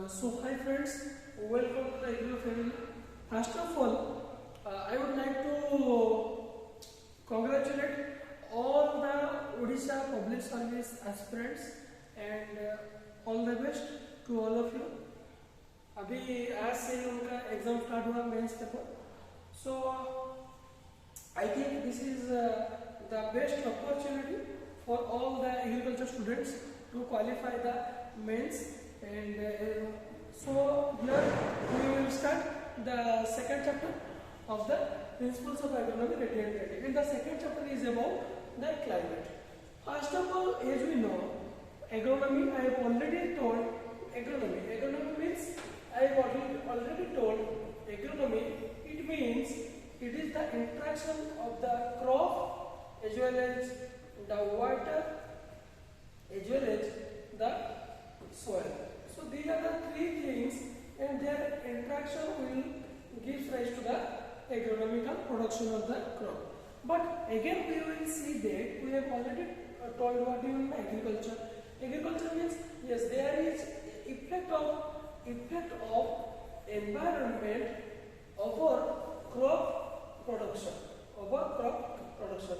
Hi friends, welcome to the Agro family. First of all, I would like to congratulate all the Odisha public service aspirants and all the best to all of you. अभी आज से ही उनका exam start हुआ mains paper. So I think this is the best opportunity for all the agriculture students to qualify the mains. And so here we will start the second chapter of the principles of agronomy, REDDY and REDDY. And the second chapter is about the climate. First of all, as we know, agronomy, I have already told agronomy. Agronomy means I have already told agronomy. It means it is the interaction of the crop as well as the water as well as the soil. So these are the three things, and their interaction will give rise to the agronomical production of the crop. But again we will see that we have already told what we mean by agriculture. Agriculture means yes, there is effect of environment over crop production.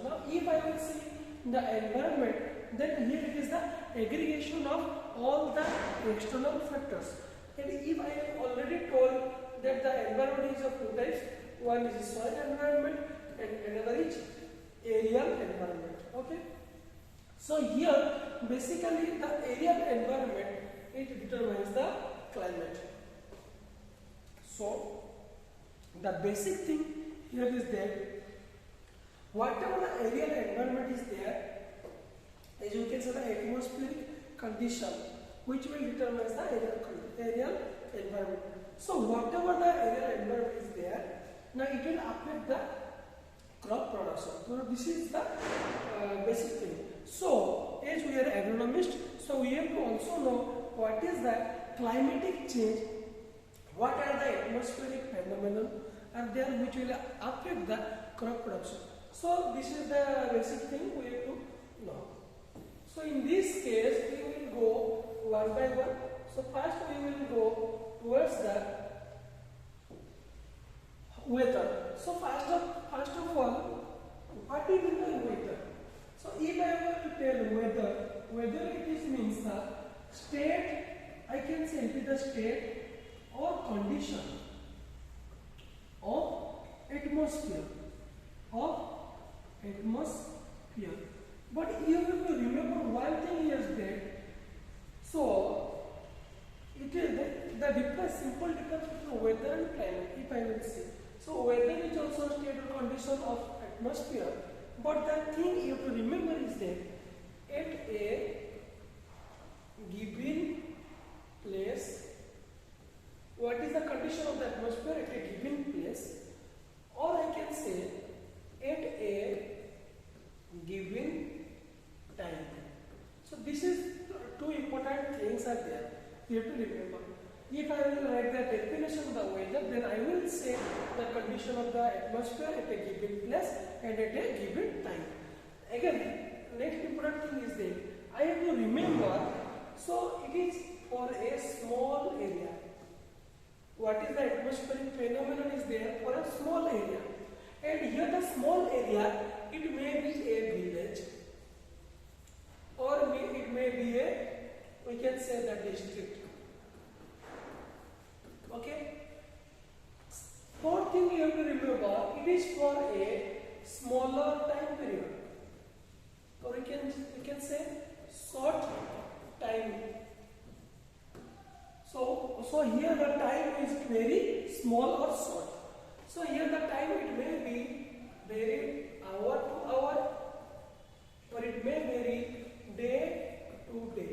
Now if I will see the environment, then here it is the aggregation of all the external factors. And if I have already told that the environment is of two types, one is soil environment and another is aerial environment. Okay. So here basically the aerial environment, it determines the climate. So the basic thing here is that whatever the aerial environment is there, as you can see, the atmospheric condition which will determine the aerial environment. So whatever the aerial environment is there, now it will affect the crop production. So this is the basic thing. So as we are agronomists, so we have to also know what is the climatic change, what are the atmospheric phenomena are there which will affect the crop production. So this is the basic thing we have to know. So in this case we will go one by one. So first we will go towards the weather. So first of all, what is the weather? So if I will tell weather it is means the state, I can say it is the state or condition of atmosphere. But you have to remember one thing is that, so it is the difference, simple difference between weather and climate, if I will say. So weather is also a state or condition of atmosphere, but the thing you have to remember is that at a given place, what is the condition of the atmosphere at a given place, or I can say at a given time. So this is two important things are there. You have to remember. If I will write the definition of the weather, then I will say the condition of the atmosphere at a given place and at a given time. Again, next important thing is that I have to remember. So it is for a small area. What is the atmospheric phenomenon is there for a small area. And here the small area, it may be a village, or it may be a, we can say the district. Okay. Fourth thing you have to remember, it is for a smaller time period, or we can say short time. So here the time is very small or short. So here the time it may be vary hour to hour, or it may vary day to day.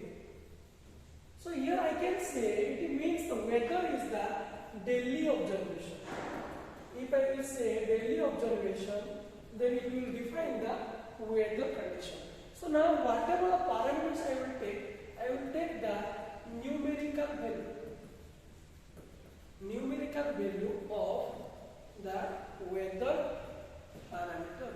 So here I can say it means the weather is the daily observation. If I will say daily observation, then it will define the weather condition. So now whatever the parameters I will take the numerical value of the weather parameter.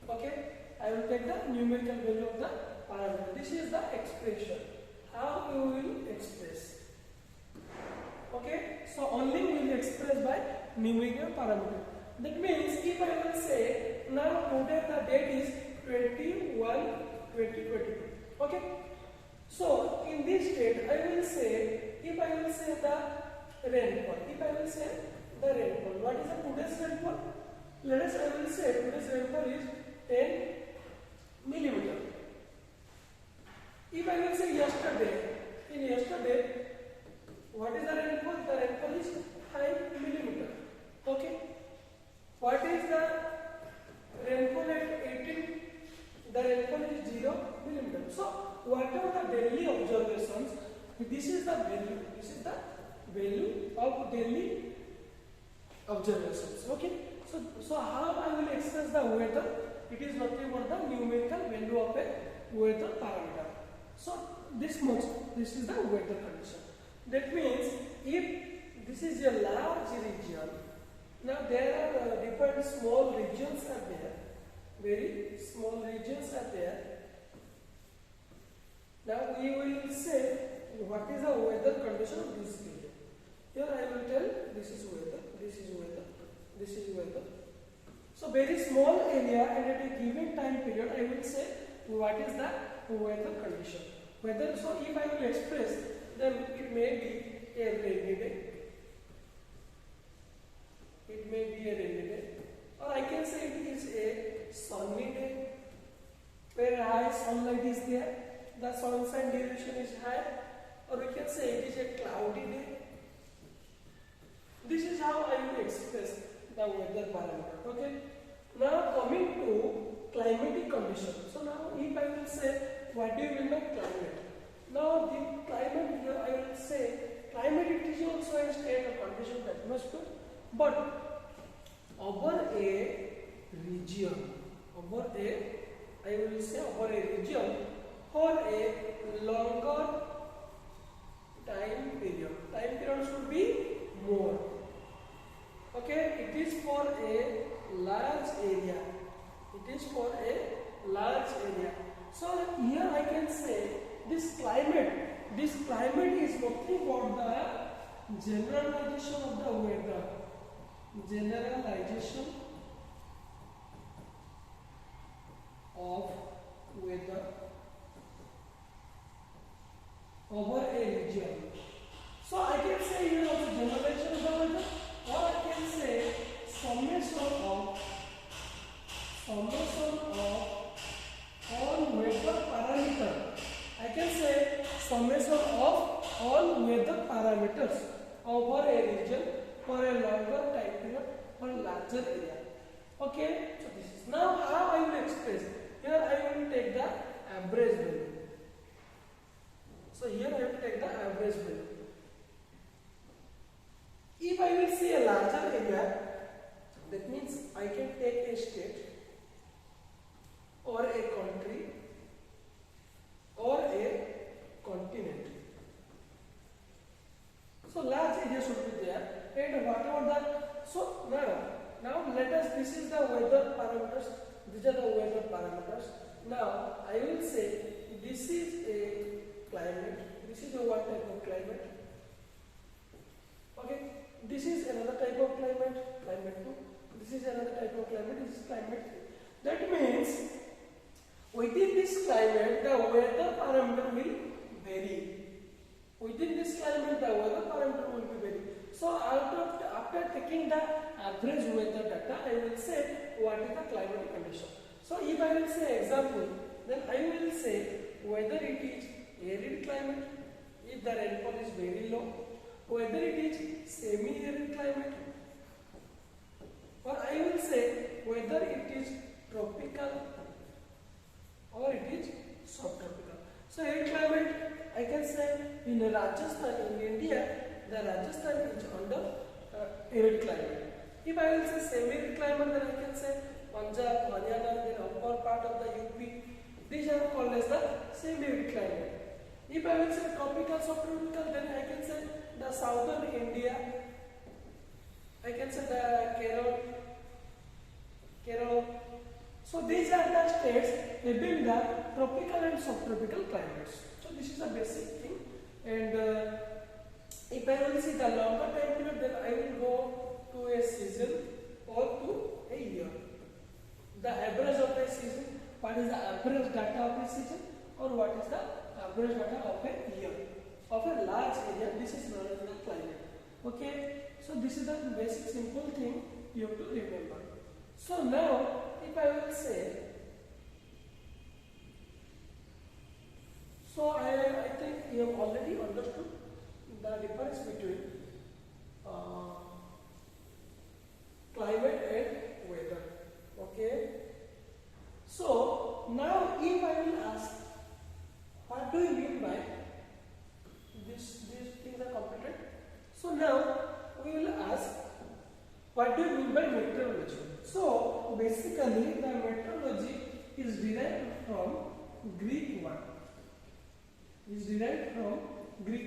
Okay, I will take the numerical value of the parameter. This is the expression. how you will express. Okay, so only we will express by numerical parameter. That means if I will say now today the date is 21/2022. Okay, so in this date I will say, if I will say the rainfall, if I will say the rainfall, what is the today's rainfall? Let us, I will say today's rainfall is 10 millimeter. If I will say yesterday, in yesterday, what is the rainfall? The rainfall is 5 millimeter. Okay. What is the rainfall at 18? The rainfall is 0 millimeter. So whatever the daily observations, this is the value. This is the value of daily observations. Okay. So how I will express the weather? It is nothing but the numerical value of a weather parameter. So this much, this is the weather condition. That means if this is a large region, now there are different small regions are there, very small regions are there. Now we will say what is the weather condition of this region. Here I will tell this is weather, this is weather, this is weather. So very small area and at a given time period I will say what is the weather condition. Weather, so if I will express, then it may be a rainy day. It may be a rainy day. Or I can say it is a sunny day, where high sunlight is there, the sunshine duration is high. Or we can say it is a cloudy day. This is how I will express the weather parameter. Okay. Now coming to climatic condition. So now if I will say what do you mean by climate? Now the climate here I will say climate it is also a state of condition of atmosphere, but over a region, over a I will say over a region for a longer time period. Time period should be more. Okay, it is for a large area. It is for a large area. So here I can say this climate is nothing but the generalization of the weather. Generalization of weather over a region. So I can say here also generalization of the weather, or I can say summation of all weather parameters. I can say summation of all weather parameters over a region for a longer time period or larger area. Okay, so this is now how I will express. Here I will take the average value. So here I will take the average value. If I will see a larger area, that means I can take a state or a country or a continent. So large area should be there, and whatever the, so now let us, this is the weather parameters, these are the weather parameters. Now I will say this is a climate, this is a one type of climate. Okay, this is another type of climate, climate 2. This is another type of climate, this is climate 3. That means within this climate the weather parameter will vary. Within this climate the weather parameter will be vary. So after taking the average weather data, I will say what is the climatic condition. So if I will say example, then I will say whether it is arid climate, if the rainfall is very low, whether it is semi-arid climate, or I will say whether it is tropical or it is subtropical. So arid climate, I can say in Rajasthan, in India, the Rajasthan is under arid climate. If I will say semi-arid climate, then I can say Punjab, Haryana, then upper part of the UP. These are called as the semi-arid climate. If I will say tropical, subtropical, then I can say the southern India. I can say the Kerala. So these are the states having the tropical and subtropical climates. So this is the basic thing. I will see the longer time period, then I will go to a season or to a year. The average of a season, what is the average data of a season, or what is the average data of a year, of a large area. This is known as the climate. Okay, so this is the basic simple thing you have to remember. So now, if I will say, so I think you have already understood the difference between climate and weather. Okay. So now, if I will ask, what do you mean by these things are completed? So now we will ask, what do you mean by meteorology? So basically, the meteorology is derived from Greek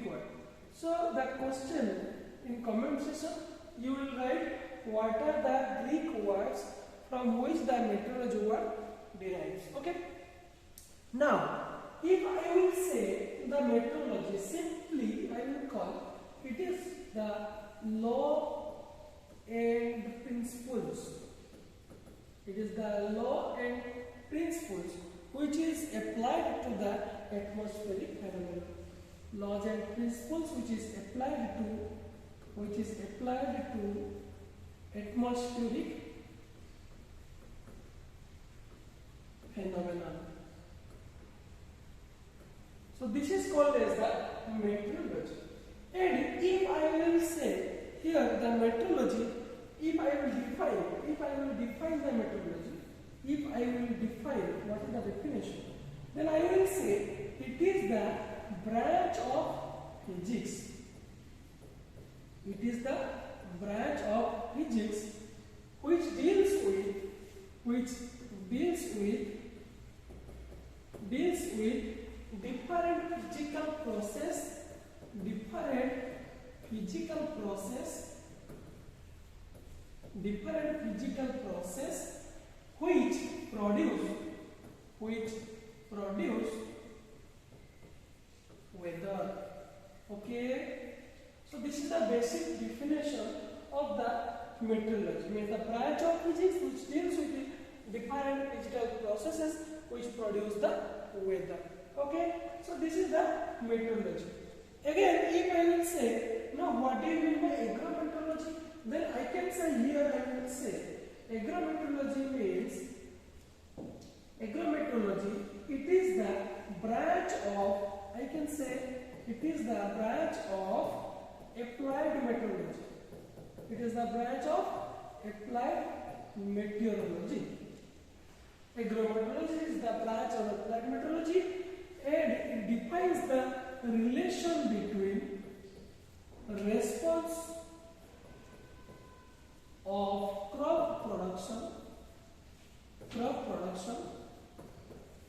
word. So the question in comment section, you will write what are the Greek words from which the meteorology word derives. Okay. Now, if I will say the meteorology, simply I will call it is the law and principles. It is the law and principles which is applied to the atmospheric phenomena. Laws and principles which is applied to atmospheric phenomena. So this is called as the meteorology. And if I will say here the meteorology, if I will define the meteorology, what is the definition? Then I will say it is the branch of physics. It is the branch of physics which deals with different physical process which produce weather. Okay, so this is the basic definition of the meteorology. Means the branch of physics which deals with the different physical processes which produce the weather. Okay, so this is the meteorology. Again, if I will say, now what do you mean by agrometeorology? Then I can say here, I will say agrometeorology means, it is the branch of, I can say it is the branch of applied meteorology. It is the branch of applied meteorology. Agrometeorology is the branch of applied meteorology, and it defines the relation between response of crop production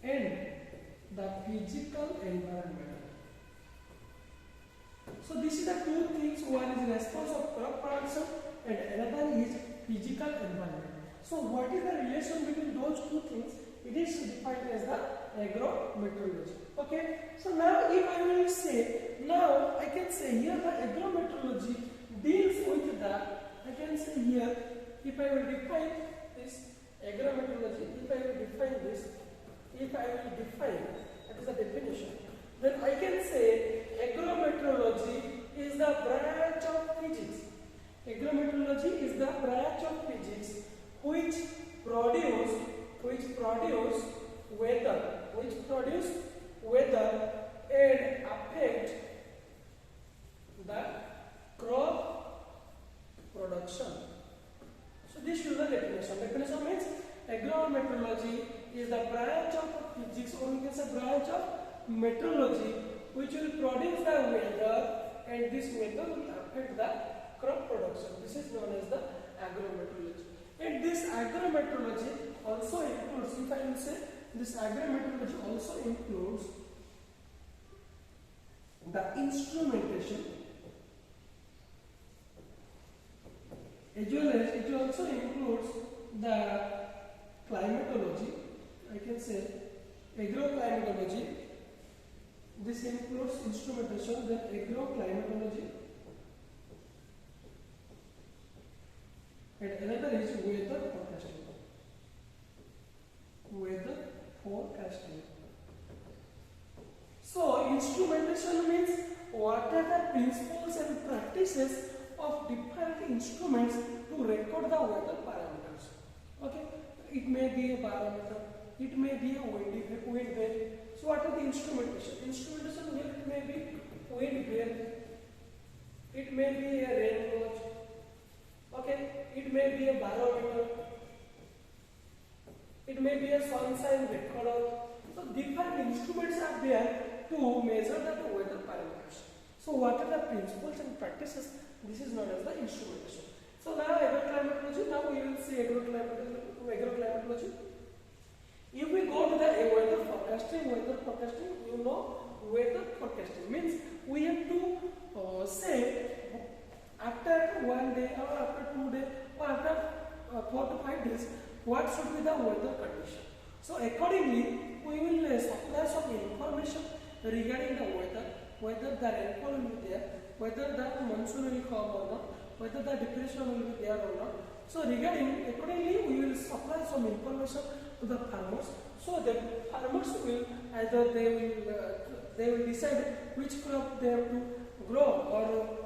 and the physical environment. So this is the two things. One is response of crop production and another is physical environment. So what is the relation between those two things? It is defined as the agrometeorology. Okay. So now if I will say, now I can say here the agrometeorology deals with the, I can say here, if I will define this agrometeorology, that is the definition, then I can say agrometeorology is the branch of physics. Agrometeorology is the branch of physics which produce weather and affect the crop production. So this is the definition. Definition means agrometeorology is the branch of physics, or we can say branch of meteorology which will produce the weather, and this weather will affect the crop production. This is known as the agrometeorology. And this agrometeorology also includes, if I will say, this agrometeorology also includes the instrumentation, as well as it also includes the climatology. I can say agroclimatology. This includes instrumentation, then agroclimatology, and another is weather forecasting. Weather forecasting. So instrumentation means what are the principles and practices of different instruments to record the weather parameters. Okay, it may be a barometer, it may be a wind vane. So what are the instrumentation? Instrumentation here it may be wind vane, it may be a rain gauge, okay, it may be a barometer, it may be a sunshine recorder. So different instruments are there to measure the weather parameters. So what are the principles and practices? This is known as the instrumentation. So now agroclimatology, now we will see agroclimatology. If we go to the weather forecasting, you know, weather forecasting means we have to say after 1 day or after 2 days or after 4 to 5 days what should be the weather condition. So accordingly we will supply some information regarding the weather, whether the rainfall will be there, whether the monsoon will come or not, whether the depression will be there or not. So accordingly we will supply some information to the farmers, so that farmers will either they will decide which crop they have to grow, or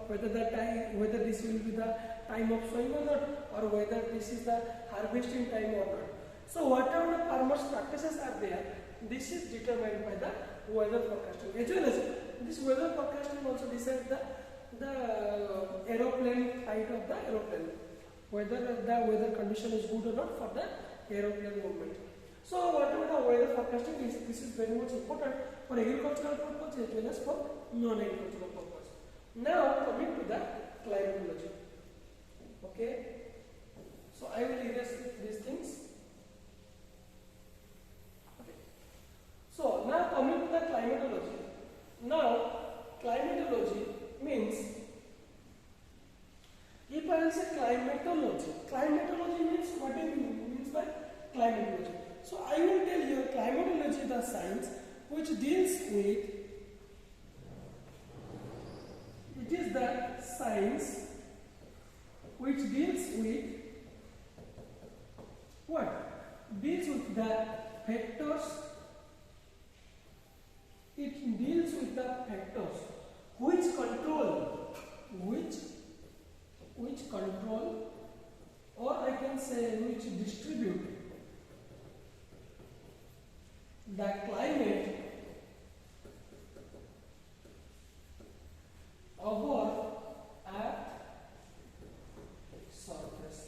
whether this will be the time of sowing or not, or whether this is the harvesting time or not. So whatever the farmers practices are there, this is determined by the weather forecasting. As well as this weather forecasting also decides the aeroplane height of the aeroplane, whether the weather condition is good or not for the aeroplane movement. So whatever the weather forecasting is, this is very much important for agricultural purpose as well as for non-agricultural purpose. Now coming to the climatology. Okay, so I will erase these things. Okay. So now coming to the climatology. Now climatology means, if I will say climatology means what do you mean by climatology? So I will tell you climatology is the science which deals with, it is the science which deals with what? Deals with the factors, it deals with the factors which control, or I can say which distribute the climate over Earth surface.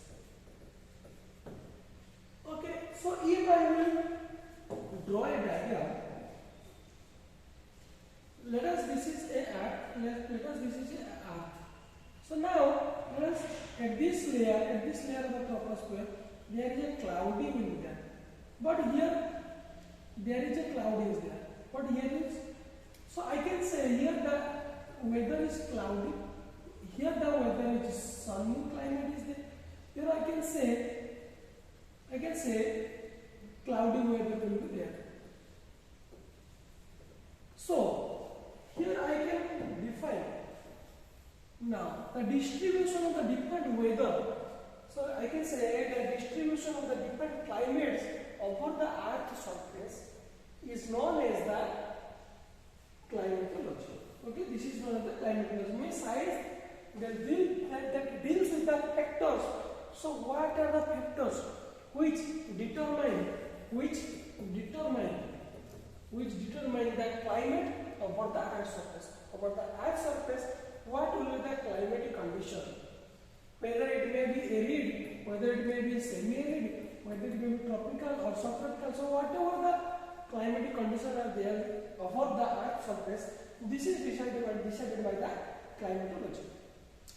Okay, so if I will draw a diagram, let us this is a Earth, let us this is a Earth. So now let us at this layer of the troposphere there is a cloudy wind there, but here there is a cloud is there, but here is, so I can say here the weather is cloudy, here the weather is sunny climate is there, here I can say cloudy weather will be there. So here I can define now the distribution of the different weather. So I can say the distribution of the different climates over the Earth's surface is known as the climatology. Okay, this is known as the climatology. Means science that deals with the factors. So what are the factors which determine the climate over the Earth's surface? Over the Earth's surface, what will be the climatic condition? Whether it may be arid, whether it may be semi-arid, whether it may be tropical or subtropical. So whatever the climatic conditions are there over the Earth's surface, this is decided by the climatology.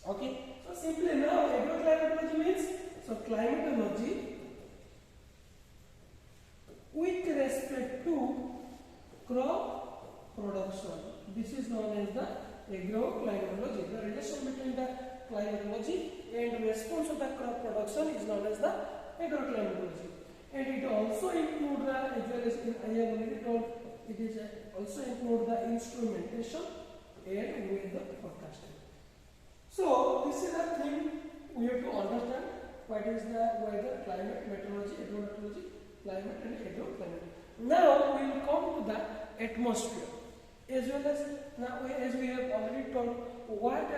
Okay, so simply now agroclimatology means, so climatology with respect to crop production. This is known as the agroclimatology. The relation between the climatology and response of the crop production is known as the agroclimatology. And it also includes the, as well as I have already told, it is also include the instrumentation and weather forecasting. So this is the thing we have to understand. what is the weather, climate, meteorology, agrometeorology, climate and agroclimate. Now we will come to the atmosphere, as well as now as we have already told what